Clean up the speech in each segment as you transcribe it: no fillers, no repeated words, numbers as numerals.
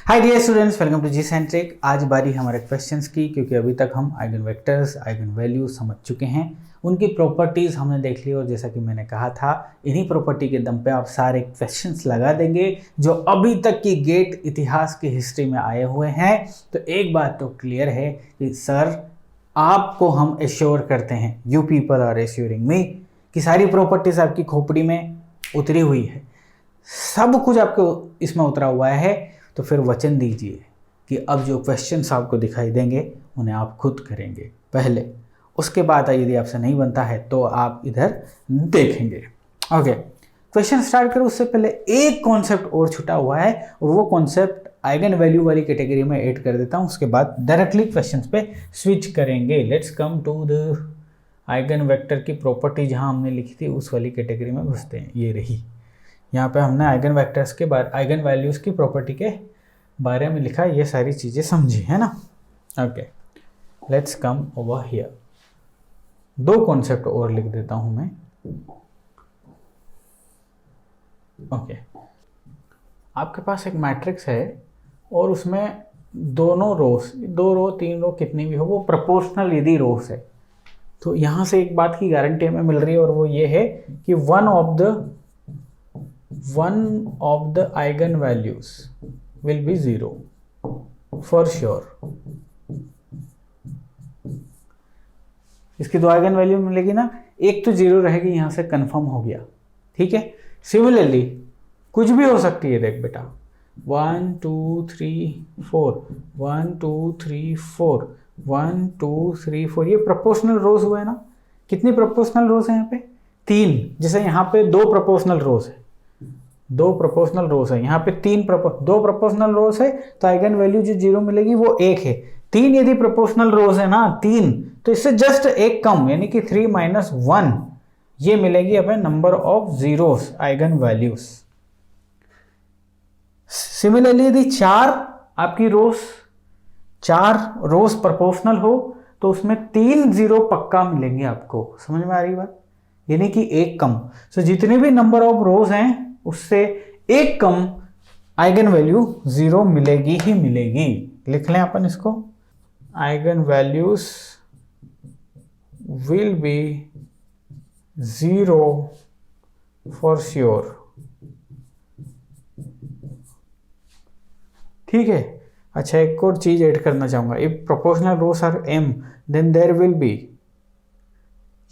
Hi dear students, welcome to G Centric. आज बारी हमारे क्वेश्चंस की, क्योंकि अभी तक हम आइगन वेक्टर्स, आइगन वैल्यूज समझ चुके हैं, उनकी प्रॉपर्टीज़ हमने देख ली। और जैसा कि मैंने कहा था, इन्हीं प्रॉपर्टी के दम पे आप सारे क्वेश्चंस लगा देंगे जो अभी तक की गेट इतिहास की हिस्ट्री में आए हुए हैं। तो एक बात तो क्लियर है कि सर आपको हम एश्योर करते हैं, यू पीपल आर एश्योरिंग मी, कि सारी प्रॉपर्टीज़ आपकी खोपड़ी में उतरी हुई है, सब कुछ आपको इसमें उतरा हुआ है। तो फिर वचन दीजिए कि अब जो क्वेश्चंस आपको दिखाई देंगे उन्हें आप खुद करेंगे पहले, उसके बाद यदि आपसे नहीं बनता है तो आप इधर देखेंगे। ओके, क्वेश्चन स्टार्ट करो उससे पहले एक कॉन्सेप्ट और छुटा हुआ है, और वो कॉन्सेप्ट आइगन वैल्यू वाली कैटेगरी में ऐड कर देता हूँ। उसके बाद डायरेक्टली क्वेश्चंस पे स्विच करेंगे। Let's come to the eigen vector की प्रॉपर्टी, जहाँ हमने लिखी थी उस वाली कैटेगरी में घुसते हैं। ये रही, यहाँ पे हमने आइगन वेक्टर्स के बारे, आइगन वैल्यूज़ की प्रॉपर्टी के बारे में लिखा, ये सारी चीज़ें समझी है ना। Okay, let's come over here. दो कॉन्सेप्ट और लिख देता हूँ मैं। ओके, आपके पास एक मैट्रिक्स है और उसमें दोनों रोस, दो रो तीन रो कितनी भी हो, वो प्रोपोर्शनल यदि रोस है, तो यहाँ से एक बात की गारंटी हमें मिल रही है, और वो ये है कि one of the eigen values will be 0 for sure। इसकी दो आइगन वैल्यू मिलेगी ना, एक तो 0 रहेगी, यहां से कंफर्म हो गया। ठीक है, सिमिलरली कुछ भी हो सकती है। देख बेटा, 1 2 3 4 1 2 3 4 1 2 3 4, ये प्रोपोर्शनल रोज हुआ है ना। कितनी प्रोपोर्शनल रोज है यहाँ पे? 3। जैसे यहाँ पे दो प्रोपोर्शनल रोज है, दो प्रोपोर्शनल रोज है, यहाँ पे दो प्रोपोर्शनल रोज है, तो आइगन वैल्यू जो 0 मिलेगी वो 1 है। 3 यदि प्रोपोर्शनल रोज है ना, 3, तो इससे जस्ट एक कम, यानी कि 3 - 1, ये मिलेगी हमें number of zeros, eigen values. Similarly यदि 4 आपकी रोज, 4 रोज प्रोपोर्शनल हो, तो उसमें 3 0 पक्का मिलेंगे आपको। समझ में आ रही बात? यानी कि एक कम। सो जितने भी नंबर ऑफ रोज हैं उससे एक कम आइगन वैल्यू 0 मिलेगी ही मिलेगी। लिख लें अपन इसको, eigen values will be 0 for sure. ठीक है। अच्छा, एक और चीज ऐड करना चाहूंगा, if proportional rows are m then there will be,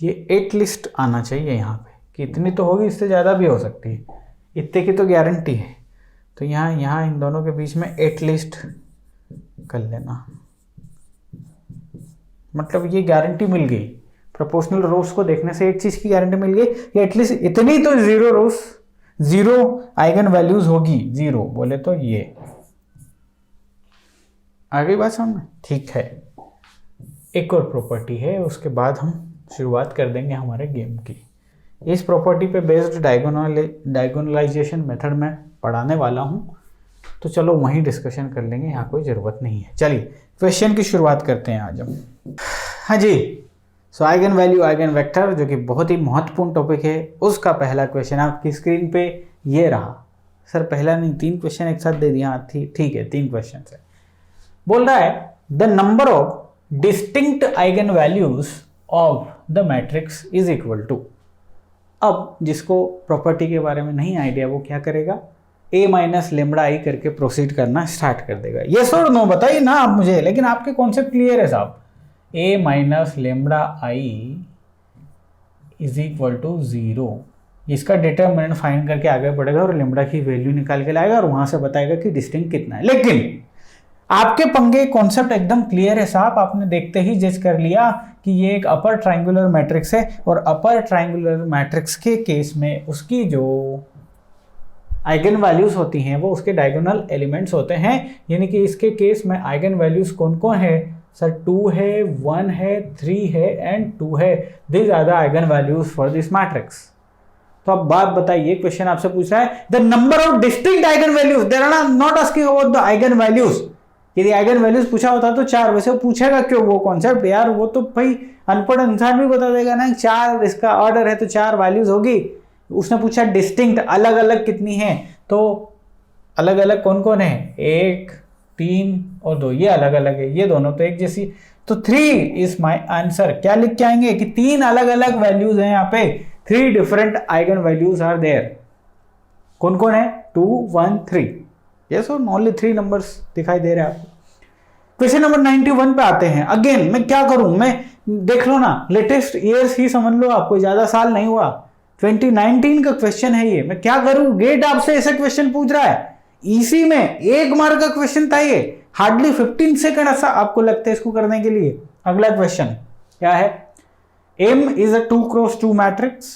ये एटलीस्ट आना चाहिए यहाँ पे, कि इतनी तो होगी, इससे ज़्यादा भी हो सकती है, इतने की तो गारंटी है। तो यहाँ इन दोनों के बीच में एटलीस्ट कर लेना, मतलब ये गारंटी मिल गई। प्रोपोर्शनल रोस को देखने से एक चीज़ की गारंटी मिल गई कि एटलीस्ट इतनी तो 0 रोस, 0 आइगन वैल्यूज होगी। 0 बोले तो ये आ गई बात समझ में? ठीक है, एक और प्रॉपर्टी है, उसके बाद हम शुरुआत कर देंगे हमारे गेम की। इस प्रॉपर्टी पे बेस्ड डायगोनलाइजेशन मेथड में पढ़ाने वाला हूँ, तो चलो वहीं डिस्कशन कर लेंगे, यहाँ कोई ज़रूरत नहीं है। चलिए क्वेश्चन की शुरुआत करते हैं आज हम। हाँ जी, सो आइगन वैल्यू, आइगन वेक्टर, जो कि बहुत ही महत्वपूर्ण टॉपिक है, उसका पहला क्वेश्चन आपकी स्क्रीन पे ये रहा। सर पहला नहीं, 3 क्वेश्चन एक साथ दे दिया। ठीक है, 3 क्वेश्चन है। बोल रहा है the number of distinct eigen values of the matrix is equal to. अब जिसको प्रॉपर्टी के बारे में नहीं आइडिया, वो क्या करेगा, a - λI करके प्रोसीड करना स्टार्ट कर देगा। ये और नो बताइए ना आप मुझे, लेकिन आपके कॉन्सेप्ट क्लियर है साहब। a - λI is equal to 0, इसका डिटरमिनेंट फाइंड करके आगे बढ़ेगा और लैम्ब्डा की वैल्यू निकाल के लाएगा और वहां से बताएगा कि डिस्टिंक्ट कितना है। लेकिन आपके पंगे कॉन्सेप्ट एकदम क्लियर है साहब, आपने देखते ही जज कर लिया कि ये एक अपर ट्रायंगुलर मैट्रिक्स है, और अपर ट्रायंगुलर मैट्रिक्स के केस में उसकी जो आइगन वैल्यूज होती हैं वो उसके डायगोनल एलिमेंट्स होते हैं। यानी कि इसके केस में आइगन वैल्यूज कौन कौन है सर? 2 है, 1 है, 3 है एंड 2 है। These are the eigen values for this matrix. तो अब बात बताइए, क्वेश्चन आपसे पूछ रहा है the number of distinct eigen values, they're are not asking about the eigen values. यदि आइगन वैल्यूज पूछा होता तो 4, वैसे वो पूछेगा क्यों वो कॉन्सेप्ट यार? वो तो भाई अनपढ़ इंसान भी बता देगा ना, 4 इसका ऑर्डर है तो 4 वैल्यूज होगी। उसने पूछा डिस्टिंक्ट, अलग अलग कितनी है, तो अलग अलग कौन कौन है, 1 3 और 2, ये अलग अलग है, ये दोनों तो एक जैसी। तो 3 इज माई आंसर। क्या लिख के आएंगे कि 3 अलग अलग वैल्यूज हैं यहाँ पे, 3 different eigen values are there. कौन कौन है, 2 1 3। यस और ओनली 3 नंबर्स दिखाई दे रहे हैं आपको। क्वेश्चन नंबर 91 पे आते हैं। अगेन मैं क्या करूं, मैं देख लो ना, लेटेस्ट ईयर्स ही समझ लो आप, कोई ज्यादा साल नहीं हुआ, 2019 का क्वेश्चन है ये। मैं क्या करूं, गेट आपसे ऐसा क्वेश्चन पूछ रहा है, इसी में 1 मार्क का क्वेश्चन था ये, हार्डली 15 सेकंड ऐसा आपको लगता है इसको करने के लिए। अगला क्वेश्चन क्या है, M is a 2x2 matrix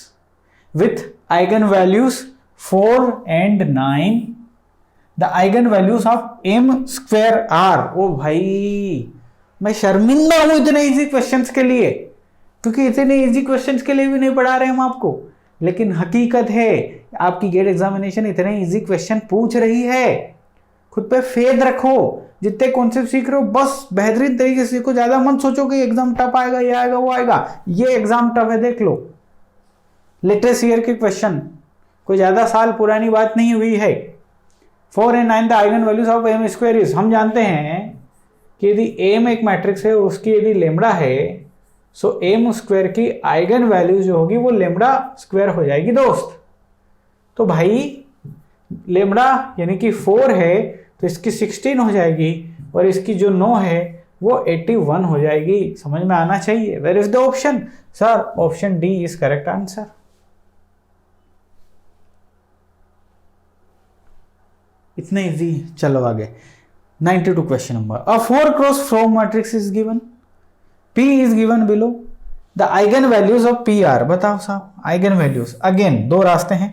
with eigenvalues 4 and 9. The eigenvalues of M square are। ओ भाई मैं शर्मिंदा हूं इतने इजी क्वेश्चंस के लिए, क्योंकि इतने इजी क्वेश्चंस के लिए भी नहीं पढ़ा रहे हम आपको, लेकिन हकीकत है आपकी गेट एग्जामिनेशन इतने इजी क्वेश्चन पूछ रही है। खुद पे फेथ रखो, जितने कॉन्सेप्ट सीख रहे हो बस बेहतरीन तरीके से सीखो, ज्यादा मत सोचो कि एग्जाम टफ आएगा, ये आएगा वो आएगा। ये एग्जाम टफ है, देख लो लेटेस्ट ईयर के क्वेश्चन, कोई ज्यादा साल पुरानी बात नहीं हुई है। 4 and 9 the eigen values of M square is. हम जानते हैं कि यदि एम एक मैट्रिक्स है, उसकी यदि लेमड़ा है, सो एम स्क्वायर की आइगन वैल्यू जो होगी वो लेमड़ा स्क्वायर हो जाएगी दोस्त। तो भाई लेमड़ा यानी कि 4 है तो इसकी 16 हो जाएगी, और इसकी जो 9 है वो 81 हो जाएगी। समझ में आना चाहिए। Where is the option, sir option D is correct answer. इतना इजी। चलो आगे 92 question number. A 4x4 matrix is given, P is given below, the eigen values of P are. बताओ साहब आइगन वैल्यूज। अगेन 2 रास्ते हैं।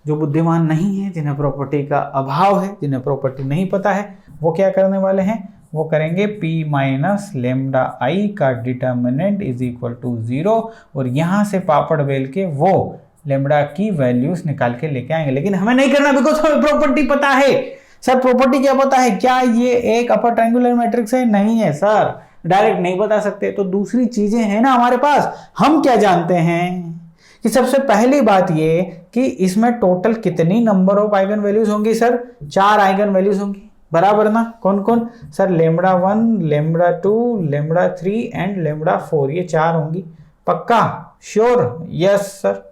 जो बुद्धिमान नहीं है, जिन्हें प्रॉपर्टी का अभाव है, जिन्हें प्रॉपर्टी नहीं पता है, वो क्या करने वाले हैं, वो करेंगे P माइनस लेमडा आई का डिटर्मिनेंट इज इक्वल टू 0, और यहां से पापड़ बेल के वो लेमडा की वैल्यूज निकाल के लेके आएंगे। लेकिन हमें नहीं करना, बिकॉज हमें प्रॉपर्टी पता है। सर प्रॉपर्टी क्या पता है, क्या ये एक अपर ट्रायंगुलर मैट्रिक्स है? नहीं है सर, डायरेक्ट नहीं बता सकते। तो दूसरी चीजें हैं ना हमारे पास। हम क्या जानते हैं कि सबसे पहली बात ये कि इसमें टोटल कितनी नंबर ऑफ आइगन वैल्यूज होंगी सर? 4 आइगन वैल्यूज होंगी, बराबर ना? कौन कौन sir? Lambda 1, lambda 2, lambda 3 and lambda 4, ये 4 होंगी। पक्का? श्योर? Yes sir.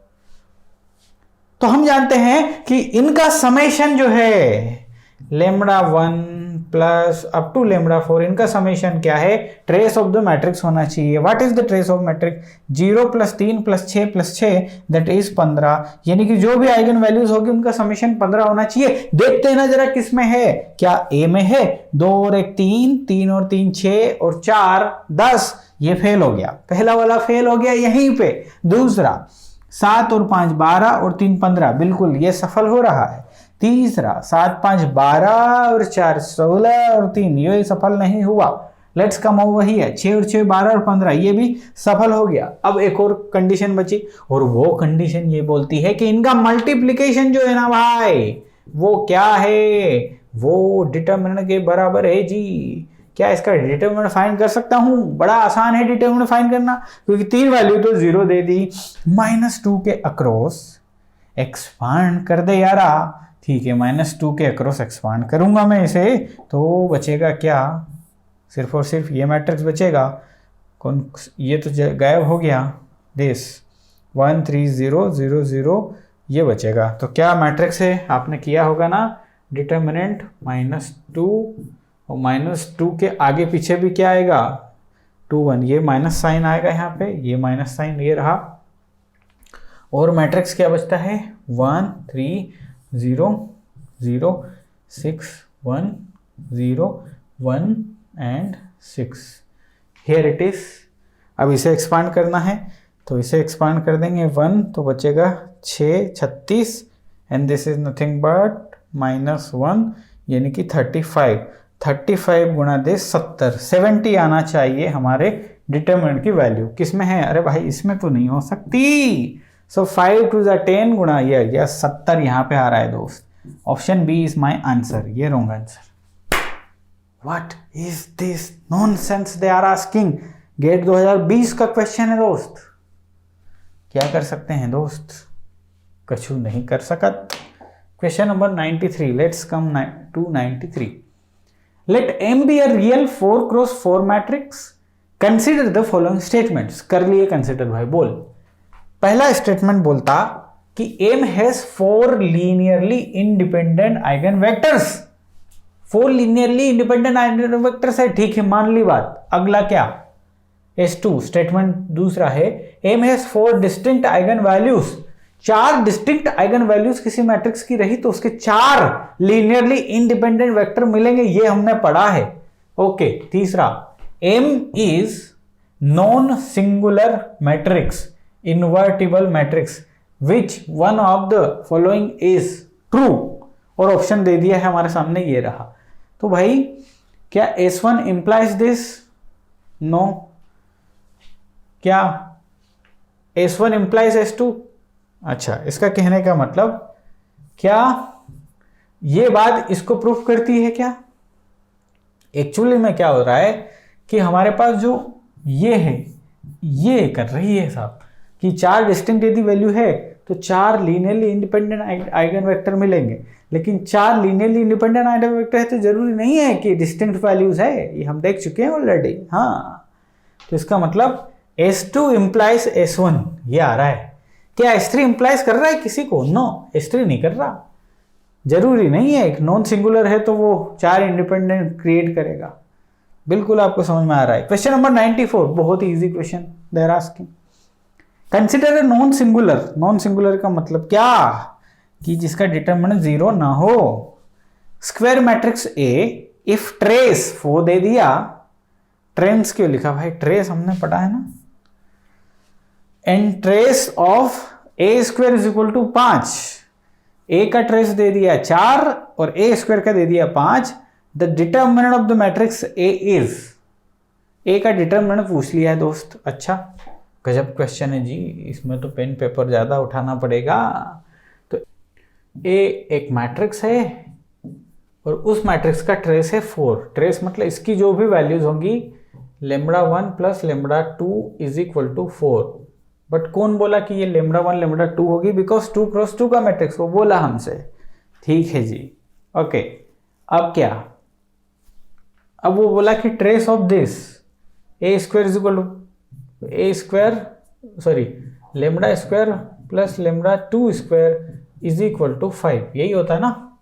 तो हम जानते हैं कि इनका समेशन जो है lambda 1 plus up to lambda 4, इनका समेशन क्या है? ट्रेस ऑफ द मैट्रिक्स होना चाहिए। What is the trace of matrix? 0 plus 3 plus 6 plus 6 that is 15, यानी कि जो भी आइगन वैल्यूज होगी उनका समेशन 15 होना चाहिए। देखते हैं ना जरा किस में है, क्या ए में है? 2 और 1 3, 3 और 3 6 और 4 10, ये फेल हो गया, पहला वाला फेल हो गया यहीं पे। दूसरा 7 और 5 12 और 3 15, बिल्कुल ये सफल हो रहा है। तीसरा 7 5 12 और 4 16 और 3, ये सफल नहीं हुआ। लेट्स कम ओवर हियर, 6 और 6 12 और 15, ये भी सफल हो गया। अब एक और कंडीशन बची, और वो कंडीशन ये बोलती है कि इनका मल्टीप्लिकेशन जो है ना भाई, वो क्या है? वो डिटरमिनेंट के बराबर है जी। क्या इसका डिटरमिनेंट फाइंड कर सकता हूं? बड़ा आसान है डिटरमिनेंट फाइंड करना, क्योंकि 3 वैल्यू तो 0 दे दी। -2 के अक्रॉस एक्सपांड कर दे यारा। ठीक है, -2 के अक्रॉस एक्सपांड करूंगा मैं इसे, तो बचेगा क्या? सिर्फ और सिर्फ ये मैट्रिक्स बचेगा। कौन? ये तो गायब हो गया। दिस 1 3 0 0 0, ये बचेगा। तो क्या मैट्रिक्स है? आपने किया होगा ना, डिटरमिनेंट -2 और -2 के आगे पीछे भी क्या आएगा? 2 1, ये माइनस साइन आएगा यहाँ पे, ये माइनस साइन ये रहा, और मैट्रिक्स क्या बचता है? 1 3 0 0 6 1 0 1 एंड 6। Here it is. अब इसे एक्सपांड करना है, तो इसे एक्सपांड कर देंगे 1, तो बचेगा 6 36, and this is nothing but -1, यानी कि 35। 35 गुणा दे 70, 70 आना चाहिए हमारे डिटरमिनेंट की वैल्यू। किस में है? अरे भाई इसमें तो नहीं हो सकती। सो 5 2 10 गुणा ये 70 यहाँ पे आ रहा है दोस्त। Option B is my answer. ये wrong answer. What is this nonsense they are asking? GATE 2020 का क्वेश्चन है दोस्त। क्या कर सकते हैं दोस्त? कछु नहीं कर सकत। Question number 93. Let's come to 93. Let M be a real 4 cross 4 matrix. Consider the following statements. कर लिए consider भाई, बोल। पहला स्टेटमेंट बोलता कि M has 4 linearly independent eigenvectors. 4 linearly independent eigenvectors है, ठीक है, मान ली बात। अगला क्या? S2 स्टेटमेंट दूसरा है M has 4 distinct eigenvalues. 4 distinct eigen values किसी मैट्रिक्स की रही तो उसके 4 लीनियरली इंडिपेंडेंट वेक्टर मिलेंगे, ये हमने पढ़ा है। ओके, तीसरा M is non singular matrix, invertible matrix, which one of the following is true, और ऑप्शन दे दिया है हमारे सामने, ये रहा। तो भाई क्या S1 इंप्लाइज दिस? नो। क्या S1 इंप्लाइज S2? अच्छा, इसका कहने का मतलब क्या ये बात इसको प्रूफ करती है क्या? एक्चुअली में क्या हो रहा है कि हमारे पास जो ये है, ये कर रही है साहब कि 4 डिस्टिंक्ट यदि वैल्यू है तो 4 लीनियरली इंडिपेंडेंट आइगन वेक्टर मिलेंगे, लेकिन 4 लीनियरली इंडिपेंडेंट आइगन वेक्टर है तो जरूरी नहीं है कि डिस्टिंक्ट वैल्यूज है, ये हम देख चुके हैं ऑलरेडी। हाँ, तो इसका मतलब S2 इंप्लाइज S1, ये आ रहा है। क्या S3 इंप्लाइज कर रहा है किसी को? नो, S3 नहीं कर रहा। जरूरी नहीं है, एक नॉन सिंगुलर है तो वो 4 इंडिपेंडेंट क्रिएट करेगा। बिल्कुल आपको समझ में आ रहा है। क्वेश्चन नंबर 94, बहुत ही easy question they are asking. Consider a non singular. Non singular का मतलब क्या? कि जिसका डिटरमिनेंट 0 ना हो। Square matrix A if trace 4 दे दिया। ट्रेस क्यों लिखा भाई? ट्रेस हमने पढ़ा है ना। And trace of A square is equal to 5। A का ट्रेस दे दिया 4 और A स्क्वायर का दे दिया 5। The determinant of the matrix A is. A का डिटरमिनेंट पूछ लिया है दोस्त। अच्छा, गजब क्वेश्चन है जी, इसमें तो पेन पेपर ज्यादा उठाना पड़ेगा। तो A एक मैट्रिक्स है और उस मैट्रिक्स का ट्रेस है 4। ट्रेस मतलब इसकी जो भी वैल्यूज होंगी λ1 plus λ2 is equal to 4। But कौन बोला कि ये λ1 λ2 होगी? बिकॉज 2 क्रॉस 2 का मैट्रिक्स, वो बोला हमसे। ठीक है जी, ओके। अब क्या? अब वो बोला कि trace of this A square is equal to A square, sorry, λ square plus λ2 square is equal to 5, यही होता है ना?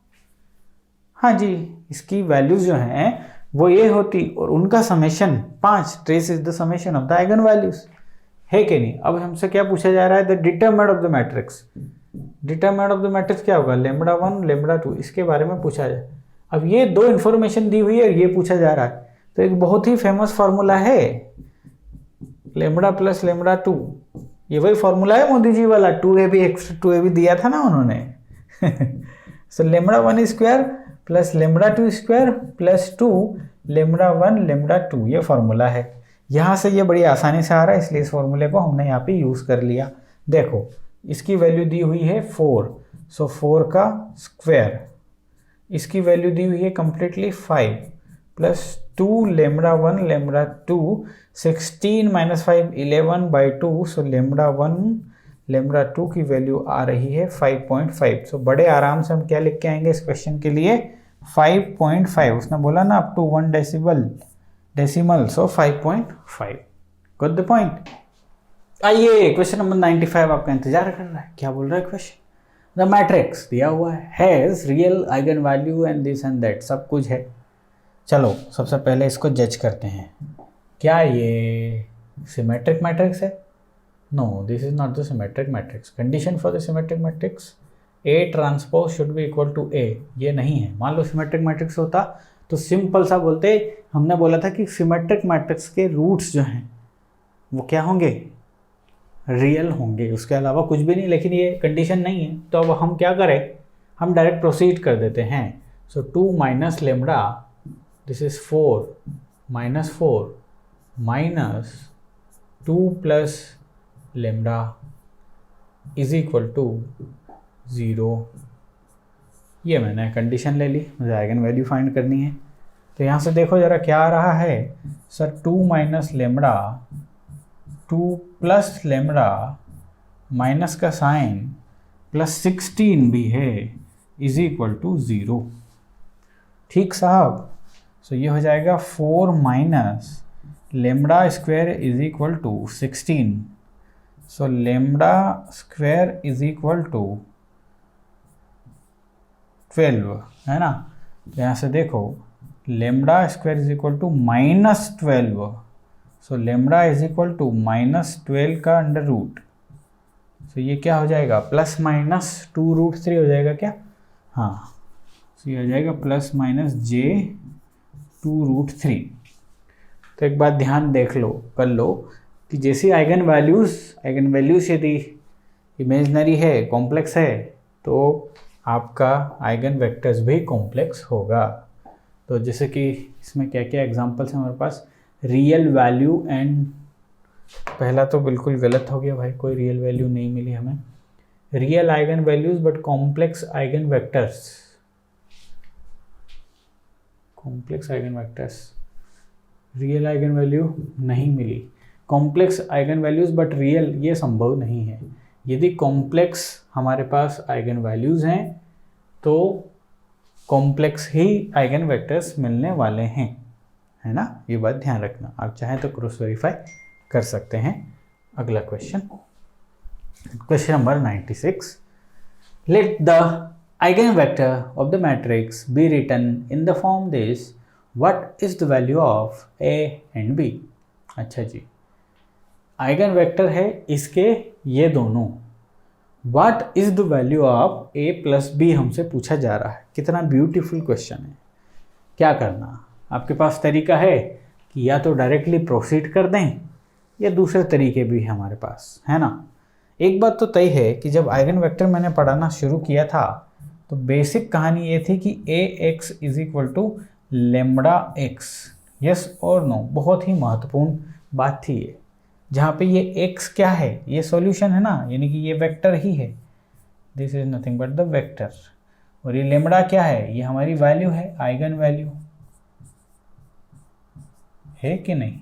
हाँ जी, इसकी वैल्यूज जो हैं वो ये होती और उनका summation 5। Trace is the summation of the eigen values, है कि नहीं? अब हमसे क्या पूछा जा रहा है? The determinant of the matrix. Determinant of the matrix क्या होगा? λ1 λ2, इसके बारे में पूछा जाए। अब ये 2 इंफॉर्मेशन दी हुई है और ये पूछा जा रहा है, तो एक बहुत ही फेमस फार्मूला है λ प्लस λ2। ये वही फार्मूला है मोदी जी वाला, 2ab एक्स्ट्रा 2ab दिया था ना उन्होंने। सो λ1 स्क्वायर प्लस λ2 स्क्वायर प्लस 2 λ1 λ2, ये फार्मूला है। यहाँ से ये बड़ी आसानी से आ रहा है, इसलिए इस फॉर्मूले को हमने यहाँ पे यूज़ कर लिया। देखो, इसकी वैल्यू दी हुई है 4, सो 4 का स्क्वायर, इसकी वैल्यू दी हुई है कंप्लीटली 5 प्लस 2 λ1 λ2, 16 माइनस 5 11/2, सो λ1 λ2 की वैल्यू आ रही है 5.5। सो बड़े आराम से हम क्या लिख के आएंगे इस क्वेश्चन के लिए? 5.5। उसने बोला ना up to 1 decimal, so 5.5। Got the point? आइए क्वेश्चन नंबर 95 आपका इंतजार कर रहा है। क्या बोल रहा है क्वेश्चन? द मैट्रिक्स दिया हुआ है has real eigen value and this and that, सब कुछ है। चलो सबसे पहले इसको जज करते हैं। क्या ये सिमेट्रिक मैट्रिक्स है? No, this is not the symmetric matrix. Condition for the symmetric matrix A transpose should be equal to A, ये नहीं है। मान लो सिमेट्रिक मैट्रिक्स होता तो सिंपल सा बोलते, हमने बोला था कि सिमेट्रिक मैट्रिक्स के रूट्स जो हैं वो क्या होंगे? रियल होंगे, उसके अलावा कुछ भी नहीं। लेकिन ये कंडीशन नहीं है, तो अब हम क्या करें? हम डायरेक्ट प्रोसीड कर देते हैं। So 2 minus lambda, this is 4 minus 4 minus 2 plus lambda is equal to 0। ये मैंने कंडीशन ले ली, मुझे आइगन वैल्यू फाइंड करनी है। तो यहाँ से देखो जरा क्या आ रहा है sir? 2 minus lambda, 2 plus lambda, minus का साइन, प्लस 16 भी है, इज इक्वल टू 0। ठीक साहब, सो ये हो जाएगा 4 minus lambda square is equal to 16। So lambda square is equal to 12, है ना। तो यहाँ से देखो lambda square is equal to -12। So lambda is equal to -12 का अंडर रूट। सो ये क्या हो जाएगा, प्लस माइनस 2√3 हो जाएगा क्या, हाँ। सो ये हो जाएगा प्लस माइनस j2√3। तो एक बात ध्यान देख लो, कर लो कि जैसी आइगन वैल्यूज़ यदि इमेजनरी है, कॉम्प्लेक्स है, तो आपका आइगन वेक्टर्स भी कॉम्प्लेक्स होगा। तो जैसे कि इसमें क्या क्या एग्जांपल्स हैं हमारे पास, रियल वैल्यू एंड, पहला तो बिल्कुल गलत हो गया भाई, कोई रियल वैल्यू नहीं मिली हमें। Real eigen values but complex eigen vectors, complex eigen vectors, real eigen value नहीं मिली। Complex eigen values but real, ये संभव नहीं है। यदि कॉम्प्लेक्स हमारे पास आइगन वैल्यूज हैं तो कॉम्प्लेक्स ही आइगन वेक्टर्स मिलने वाले हैं, है ना। ये बात ध्यान रखना, आप चाहें तो क्रॉस वेरीफाई कर सकते हैं। अगला question, question number 96। Let the eigen vector of the matrix be written in the form this, what is the value of a and b. अच्छा जी, आइगन वेक्टर है इसके ये दोनों, what is the value of a plus b हमसे पूछा जा रहा है। कितना ब्यूटीफुल क्वेश्चन है। क्या करना, आपके पास तरीका है कि या तो डायरेक्टली प्रोसीड कर दें या दूसरे तरीके भी हैं हमारे पास, है ना। एक बात तो तय है कि जब आइगन वेक्टर मैंने पढ़ाना शुरू किया था तो बेसिक कहानी ये थी कि A x is equal to lambda x, yes और नो। बहुत ही महत्वपूर्ण बात थी ये, जहाँ पे ये x क्या है, ये सॉल्यूशन है ना, यानी कि ये वेक्टर ही है, this is nothing but the vector. और ये लेमडा क्या है, ये हमारी वैल्यू है, आइगन वैल्यू है कि नहीं,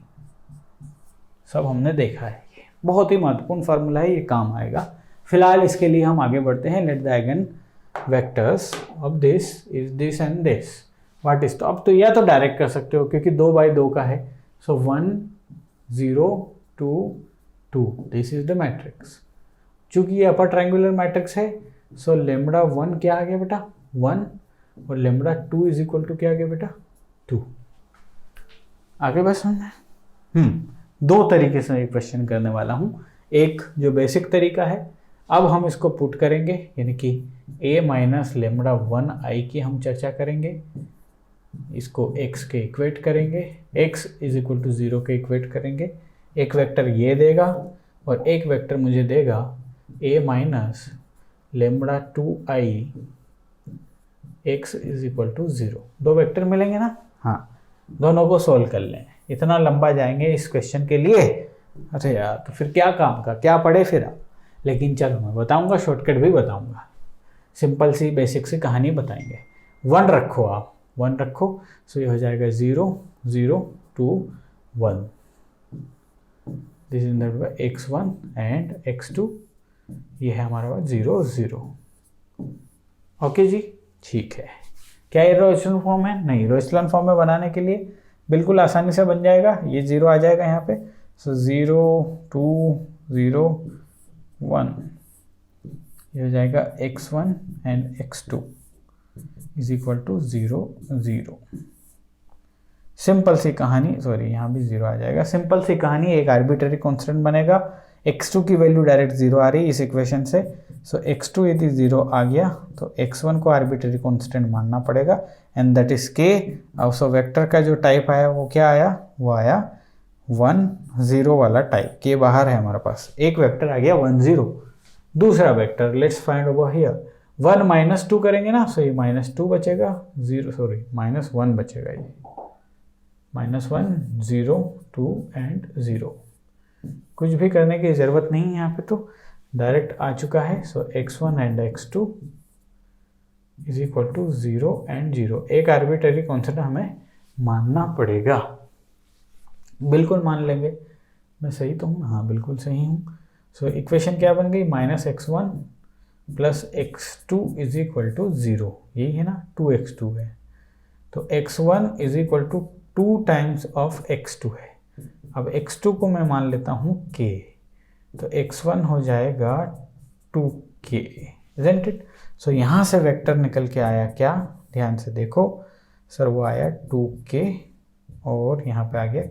सब हमने देखा है। ये बहुत ही महत्वपूर्ण फार्मूला है, ये काम आएगा। फिलहाल इसके लिए हम आगे बढ़ते हैं। Late the eigen vectors of this is this and this, what is. तो अब तो या तो डायरेक्ट कर सकते हो क्योंकि 2 बाई 2 का है। सो 1 0 2 2, दिस इज द मैट्रिक्स। चूंकि ये अपर ट्रायंगुलर मैट्रिक्स है, सो लेमडा 1 क्या आ गया बेटा 1, और लेमडा 2 इज इक्वल टू क्या आ गया बेटा 2। आगे बस समझ। दो तरीके से ये क्वेश्चन करने वाला हूँ। एक जो बेसिक तरीका है, अब हम इसको पुट करेंगे, यानी कि a माइनस लेमडा 1i की हम चर्चा करेंगे। इसको x के इक्वेट करेंगे, x इज इक्वल टू 0 के इक्वेट करेंगे। एक वेक्टर ये देगा और एक वेक्टर मुझे देगा a minus lambda 2i x is equal to 0। दो वेक्टर मिलेंगे ना, हाँ, दोनों को सोल्व कर लें। इतना लंबा जाएंगे इस क्वेश्चन के लिए, अरे यार तो फिर क्या काम का, क्या पढ़े फिर आप। लेकिन चलो मैं बताऊंगा, शॉर्टकट भी बताऊंगा, सिंपल सी बेसिक सी कहानी बताएंगे। 1 रखो, आप 1 रखो, सो ये हो जाएगा 0 0 2 1, this is that x1 and x2, ये है हमारा 0 0। ओके जी, ठीक है। क्या ये रो एचेलॉन फॉर्म है? नहीं, रो एचेलॉन फॉर्म में बनाने के लिए बिल्कुल आसानी से बन जाएगा। ये 0 आ जाएगा यहाँ पे, सो 0 2 0 1, ये हो जाएगा x1 and x2 is equal to 0 0। Simple सी कहानी, सॉरी यहाँ भी 0 आ जाएगा। सिंपल सी कहानी, एक आर्बिट्ररी कांस्टेंट बनेगा, x2 की वैल्यू डायरेक्ट 0 आ रही है इस इक्वेशन से। सो x2 यदि 0 आ गया तो x1 को आर्बिट्ररी कांस्टेंट मानना पड़ेगा, एंड दैट इज k। अब सो वेक्टर का जो टाइप आया वो क्या आया, वो आया 1 0 वाला टाइप। k बाहर है हमारे पास, एक वेक्टर आ गया 1 0। दूसरा vector let's find over here, 1 minus 2 करेंगे ना, सो ये -2 बचेगा, 0 सॉरी -1 बचेगा, ये -1 0 2 एंड 0। कुछ भी करने की ज़रूरत नहीं है यहाँ पे, तो डायरेक्ट आ चुका है। So x1 and x2 is equal to 0 and 0। एक आर्बिट्ररी कांस्टेंट हमें मानना पड़ेगा, बिल्कुल मान लेंगे। मैं सही तो हूँ? हाँ बिल्कुल सही हूँ। सो इक्वेशन क्या बन गई, -x1 plus x2 is equal to 0, यही है ना, 2x2 है, तो x1 is equal to 2 times of x2 है। अब x2 को मैं मान लेता हूँ k, तो x1 हो जाएगा 2k, isn't it? सो यहाँ से वेक्टर निकल के आया क्या, ध्यान से देखो सर, वो आया 2k और यहाँ पे आ गया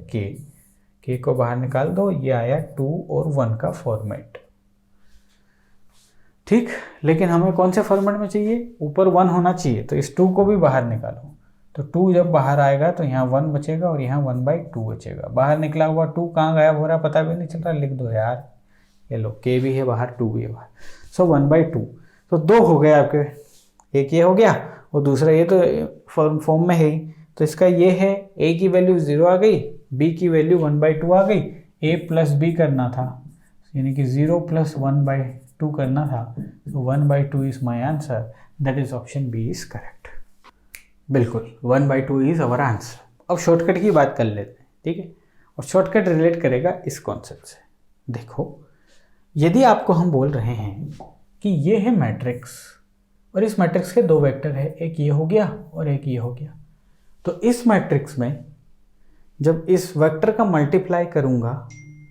k को बाहर निकाल दो, ये आया 2 और 1 का फॉर्मेट, ठीक। लेकिन हमें कौन से फॉर्मेट में चाहिए, ऊपर 1 होना चाहिए, तो इस 2 को भी बाहर निकालो, तो 2 जब बाहर आएगा तो यहाँ 1 बचेगा और यहाँ 1/2 बचेगा। बाहर निकला हुआ 2 कहाँ गायब हो रहा है पता भी नहीं चल रहा, लिख दो यार, ये लो k भी है बाहर, 2 भी है बाहर, सो 1/2, तो 2 हो गए आपके, एक ये हो गया और दूसरा ये तो फॉर्म में है ही, तो इसका ये है, a की वैल्यू 0 आ गई, b की वैल्यू 1/2 आ गई, a प्लस b करना था, यानी कि 0 प्लस 1/2 करना था, तो 1/2 is my answer, that is option B is correct. बिल्कुल 1/2 इज अवर आंसर। अब शॉर्टकट की बात कर लेते हैं, ठीक है, और शॉर्टकट रिलेट करेगा इस कॉन्सेप्ट से। देखो, यदि आपको हम बोल रहे हैं कि ये है मैट्रिक्स और इस मैट्रिक्स के 2 वेक्टर है, एक ये हो गया और एक ये हो गया, तो इस मैट्रिक्स में जब इस वेक्टर का मल्टीप्लाई करूंगा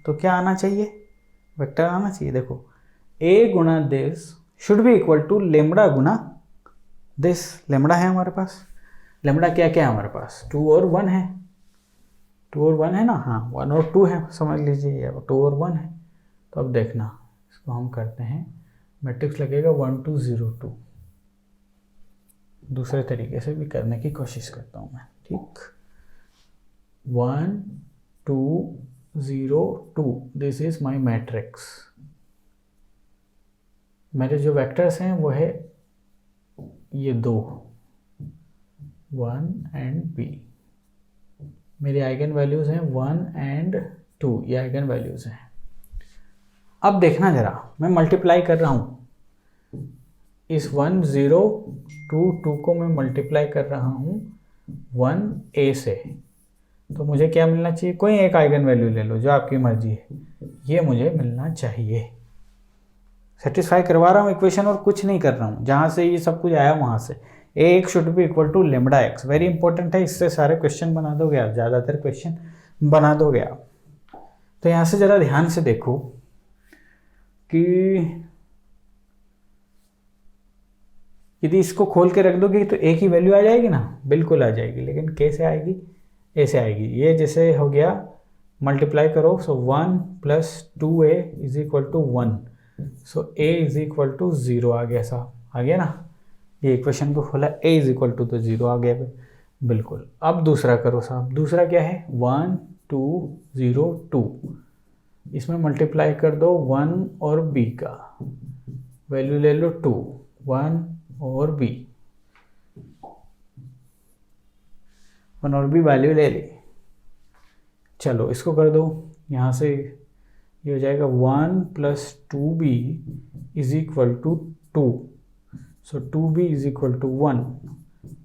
तो क्या आना चाहिए, वेक्टर आना चाहिए। देखो, a गुणा this should be equal to lambda गुना दिस, लेमड़ा है हमारे पास, लेमड़ा क्या क्या है हमारे पास, 2 और 1 है, 2 और 1 है ना, हाँ 1 और 2 है, समझ लीजिए, 2 और 1 है। तो अब देखना, इसको हम करते हैं, मैट्रिक्स लगेगा 1 2 0 2, दूसरे तरीके से भी करने की कोशिश करता हूँ मैं, ठीक। 1 2 0 2, दिस इज माई मैट्रिक्स। मेरे जो वेक्टर्स हैं वो है ये 2, 1 एंड b, मेरी आइगन वैल्यूज हैं 1 एंड 2, ये आइगन वैल्यूज हैं। अब देखना जरा, मैं मल्टीप्लाई कर रहा हूँ, इस 1 0 2 2 को मैं मल्टीप्लाई कर रहा हूँ 1a से, तो मुझे क्या मिलना चाहिए, कोई एक आइगन वैल्यू ले लो जो आपकी मर्जी है, ये मुझे मिलना चाहिए। सेटिस्फाई करवा रहा हूँ इक्वेशन और कुछ नहीं कर रहा हूँ, जहाँ से ये सब कुछ आया वहाँ से, a should be equal to lambda x, very important है, इससे सारे क्वेश्चन बना दोगे आप, ज़्यादातर क्वेश्चन बना दोगे आप। तो यहाँ से ज़रा ध्यान से देखो कि यदि इसको खोल के रख दोगे तो a की वैल्यू आ जाएगी ना, बिल्कुल आ जाएगी, लेकिन कैसे आएगी, a से आएगी। ये जैसे हो गया, मल्टीप्लाई करो, so 1 plus 2a is equal to 1, so a is equal to 0 आ गया, साहब आ गया ना, ये इक्वेशन को खोला, a इज इक्वल टू तो 0 आ गया बिल्कुल। अब दूसरा करो साहब, दूसरा क्या है, 1 2 0 2, इसमें मल्टीप्लाई कर दो 1 और b का, वैल्यू ले लो 2, 1 और b, 1 और b वैल्यू ले ली। चलो इसको कर दो, यहाँ से ये हो जाएगा 1 plus 2b is equal to 2, so 2b is equal to 1,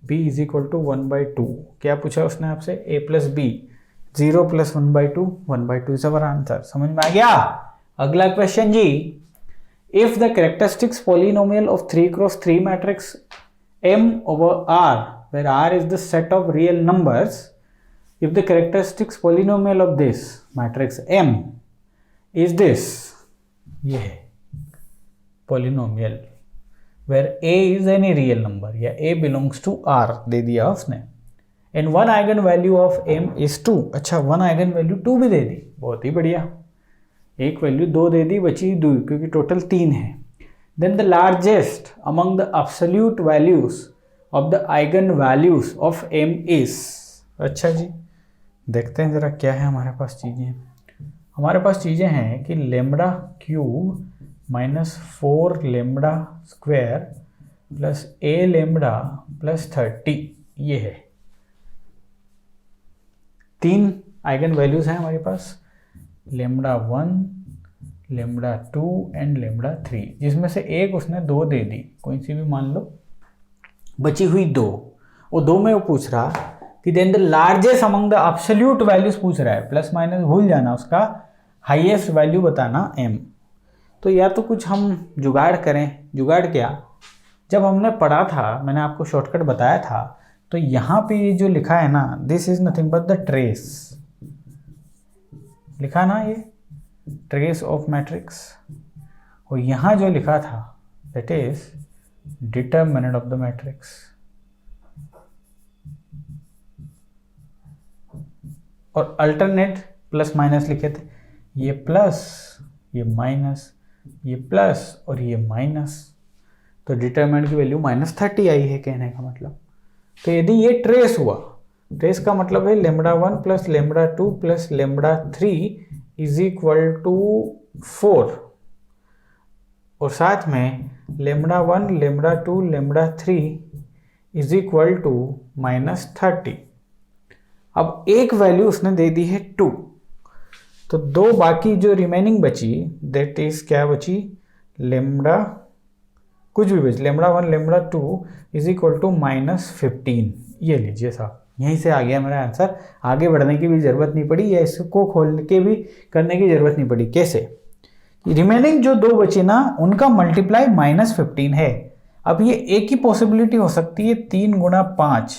b is equal to 1/2। क्या पूछा उसने आपसे, a plus b, 0 plus 1/2, 1/2 is our answer. समझ में आ गया। अगला क्वेश्चन जी, if the characteristics polynomial of 3x3 matrix m over r, where r is the set of real numbers, if the characteristics polynomial of this matrix m is this, ये है polynomial where a is any real number, या a belongs to r दे दिया उसने, and one eigen value of m is 2। अच्छा, one eigen value 2 भी दे दी, बहुत ही बढ़िया, एक वैल्यू 2 दे दी, बची 2 क्योंकि टोटल 3 है। then the largest among the absolute values of the eigen values of m is, अच्छा जी, देखते हैं जरा क्या है हमारे पास चीज़ें। हमारे पास चीज़ें हैं कि lambda cube minus 4 lambda square plus a lambda plus 30, ये है 3 आइगन वैल्यूज हैं हमारे पास, लेमड़ा 1 लेमड़ा 2 एंड लेमड़ा 3, जिसमें से एक उसने 2 दे दी, कोई सी भी मान लो, बची हुई 2, और 2 में वो पूछ रहा कि then the largest among the absolute values पूछ रहा है, प्लस माइनस भूल जाना, उसका हाईएस्ट वैल्यू बताना m। तो या तो कुछ हम जुगाड़ करें। जुगाड़ क्या, जब हमने पढ़ा था, मैंने आपको शॉर्टकट बताया था, तो यहाँ पे ये जो लिखा है ना, this is nothing but the trace, लिखा ना ये ट्रेस ऑफ मैट्रिक्स, और यहाँ जो लिखा था that is determinant of the matrix. और अल्टरनेट प्लस माइनस लिखे थे, ये प्लस, ये माइनस, ये प्लस और ये माइनस, तो डिटरमिनेंट की वैल्यू -30 आई है कहने का मतलब। तो यदि ये ट्रेस हुआ, ट्रेस का मतलब है λ1 plus λ2 plus λ3 is equal to 4, और साथ में λ1 λ2 λ3 इज इक्वल टू -30। अब एक वैल्यू उसने दे दी है 2, तो दो बाकी जो रिमेनिंग बची दैट इज क्या बची, लेमडा कुछ भी बची, λ1 λ2 इज इक्वल टू -15। ये लीजिए साहब, यहीं से आ गया मेरा आंसर। आगे बढ़ने की भी ज़रूरत नहीं पड़ी या इसको खोल के भी करने की ज़रूरत नहीं पड़ी। कैसे, रिमेनिंग जो दो बची ना उनका मल्टीप्लाई -15 है। अब ये एक ही पॉसिबिलिटी हो सकती है 3 गुणा 5,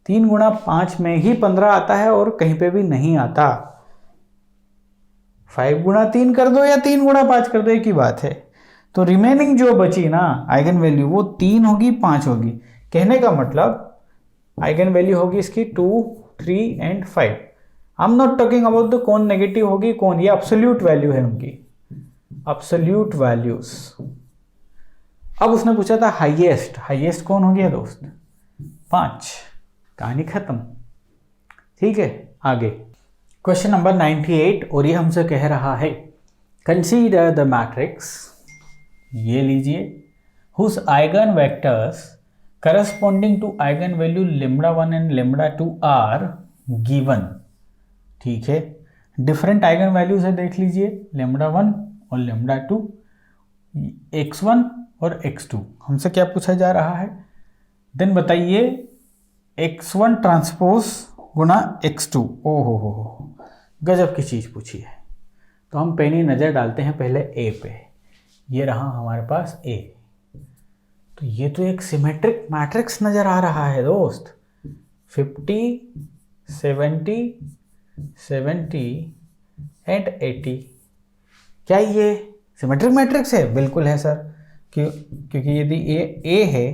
3 गुणा 5 में ही 15 आता है और कहीं पे भी नहीं आता। 5 गुणा 3 कर दो या 3 गुणा 5 कर दो, एक ही बात है। तो रिमेनिंग जो बची ना आइगन वैल्यू वो 3 होगी 5 होगी। कहने का मतलब आइगन वैल्यू होगी इसकी 2, 3 and 5। I am not talking about the कौन नेगेटिव होगी कौन, ये एब्सोल्यूट वैल्यू है उनकी, एब्सोल्यूट वैल्यूज। अब उसने पूछा था हाईएस्ट, हाईएस्ट कौन हो गया दोस्त, 5। कहानी खत्म। ठीक है, आगे क्वेश्चन नंबर 98, और ये हमसे कह रहा है कंसीडर द मैट्रिक्स, ये लीजिए, whose eigen vectors corresponding to eigen value λ1 and λ2 are given. ठीक है, डिफरेंट आइगन वैल्यूज है, देख लीजिए λ1 और λ2, x1 और x2। हमसे क्या पूछा जा रहा है, देन बताइए x1 ट्रांसपोज गुणा x2। ओ हो, गजब की चीज़ पूछी है। तो हम पहली नज़र डालते हैं पहले a पे। ये रहा हमारे पास a, तो ये तो एक सिमेट्रिक मैट्रिक्स नज़र आ रहा है दोस्त। 50, 70, 70 एंड 80। क्या ये सिमेट्रिक मैट्रिक्स है? बिल्कुल है सर, क्योंकि यदि a है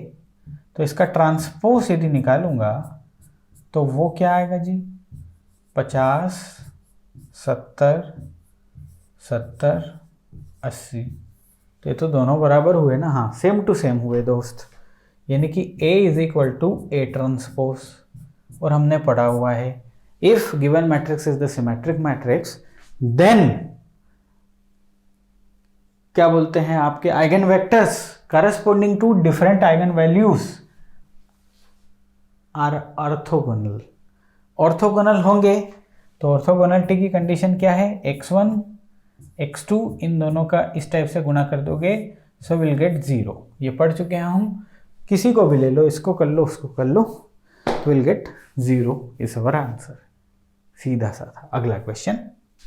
तो इसका ट्रांसपोज यदि निकालूंगा तो वो क्या आएगा जी, 50, 70, 70, 80। तो ये तो दोनों बराबर हुए ना, हाँ सेम टू सेम हुए दोस्त, यानी कि A is equal to A transpose. और हमने पढ़ा हुआ है if given matrix is the symmetric matrix then क्या बोलते हैं आपके eigen vectors corresponding to different eigen values are orthogonal. Orthogonal होंगे तो ऑर्थोगोनलिटी की कंडीशन क्या है, x1 x2 इन दोनों का इस टाइप से गुणा कर दोगे सो विल गेट 0। ये पढ़ चुके हैं हम, किसी को भी ले लो, इसको कर लो उसको कर लो, तो will get 0 is our answer. सीधा सा था। अगला क्वेश्चन